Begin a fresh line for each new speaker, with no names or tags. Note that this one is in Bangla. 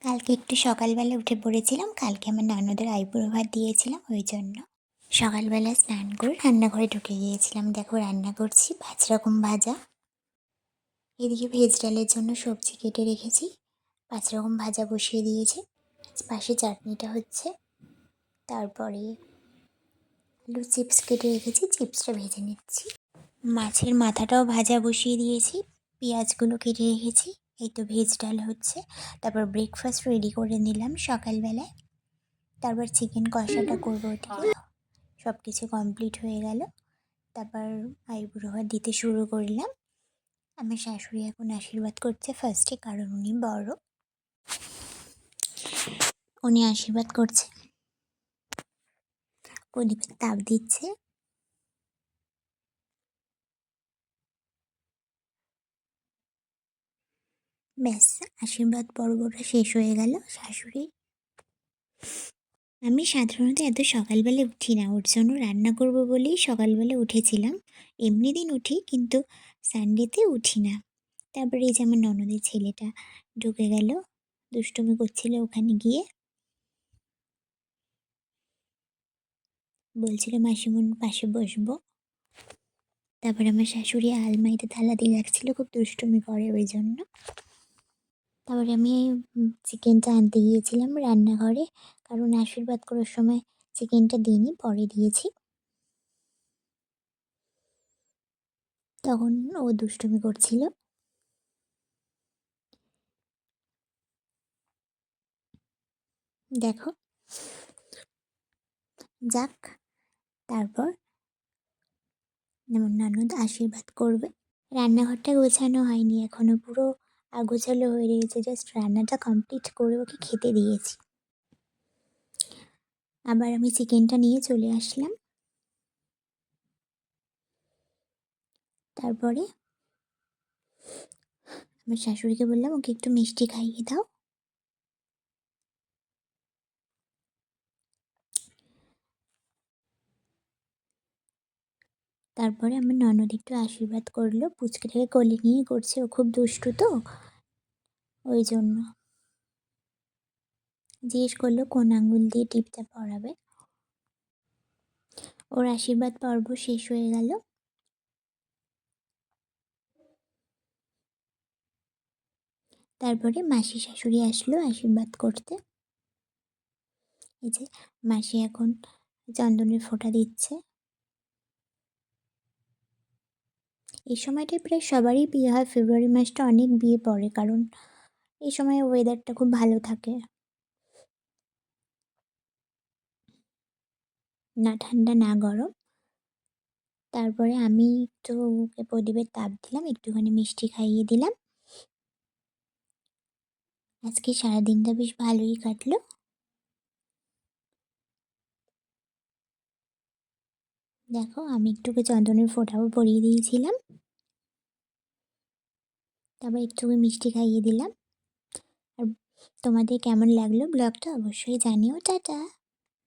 কালকে একটু সকালবেলা উঠে পড়েছিলাম। কালকে আমার ননদের আইবুড়ো ভাত দিয়েছিলাম, ওই জন্য সকালবেলা স্নান করে রান্নাঘরে ঢুকে গিয়েছিলাম। দেখো রান্না করছি 5 রকম ভাজা। এদিকে ভেজ ডালের জন্য সবজি কেটে রেখেছি, 5 রকম ভাজা বসিয়ে দিয়েছি। পাশে চাটনিটা হচ্ছে। তারপরে আলু চিপস কেটে রেখেছি, চিপসটা ভেজে নিচ্ছি। মাছের মাথাটাও ভাজা বসিয়ে দিয়েছি, পেঁয়াজগুলো কেটে রেখেছি। এই তো ভেজ ডাল হচ্ছে। তারপর ব্রেকফাস্ট রেডি করে নিলাম সকালবেলায়। তারপর চিকেন কষাটা করবো, ওদিকে সব কিছু কমপ্লিট হয়ে গেল। তারপর আইবুড়ো ভাত দিতে শুরু করলাম। আমার শাশুড়ি এখন আশীর্বাদ করছে ফার্স্টে, কারণ উনি বড়। উনি আশীর্বাদ করছে, প্রদীপের তাপ দিচ্ছে। ব্যাস, আশীর্বাদ পর্বটা শেষ হয়ে গেল শাশুড়ি। আমি সাধারণত এত সকালবেলা উঠি না, ওর জন্য রান্না করব বলেই সকালবেলা উঠেছিলাম। এমনি দিন উঠি, কিন্তু সানডেতে উঠি না। তারপরে এই যে আমার ননদের ছেলেটা ঢুকে গেল, দুষ্টুমি করছিল ওখানে গিয়ে। বলছিল মাসিমুন পাশে বসবো। তারপরে আমার শাশুড়ি আলমারিতে থালা দিয়ে রাখছিল, খুব দুষ্টুমি করে ওই জন্য। তারপরে আমি চিকেনটা আনতে গিয়েছিলাম রান্নাঘরে, কারণ আশীর্বাদ করার সময় চিকেনটা দিইনি, পরে দিয়েছি। তখন ও দুষ্টুমি করছিল। দেখো, যাক। তারপর আমার ননদ আশীর্বাদ করবে। রান্নাঘরটা গোছানো হয়নি এখনো, পুরো আগোছালো হয়ে রয়েছে। জাস্ট রান্নাটা কমপ্লিট করে ওকে খেতে দিয়েছি। আবার আমি চিকেনটা নিয়ে চলে আসলাম। তারপরে আমার শাশুড়িকে বললাম ওকে একটু মিষ্টি খাইয়ে দাও। তারপরে আমার ননদ একটু আশীর্বাদ করলো, পুচকেটাকে কোলে নিয়ে করছে, ও খুব দুষ্টু তো, ওই জন্য জিজ্ঞেস করলো কোন আঙ্গুল দিয়ে টিপটা পরাবে। ওর আশীর্বাদ পর্ব শেষ হয়ে গেল। তারপরে মাসি শাশুড়ি আসলো আশীর্বাদ করতে। এই যে মাসি এখন চন্দনের ফোঁটা দিচ্ছে। এই সময়টায় প্রায় সবারই বিয়ে হয়, ফেব্রুয়ারি মাসটা অনেক বিয়ে পড়ে, কারণ এই সময় ওয়েদারটা খুব ভালো থাকে, না ঠান্ডা না গরম। তারপরে আমি একটু ওকে প্রদীপের তাপ দিলাম, একটুখানি মিষ্টি খাইয়ে দিলাম। আজকে সারাদিনটা বেশ ভালোই কাটলো। দেখো, আমি একটু ওকে চন্দনের ফোঁটাও পরিয়ে দিয়েছিলাম। তারপর একটু মিষ্টি খাইয়ে দিলাম। আর তোমাদের কেমন লাগলো ব্লগটা অবশ্যই জানিও। টাটা।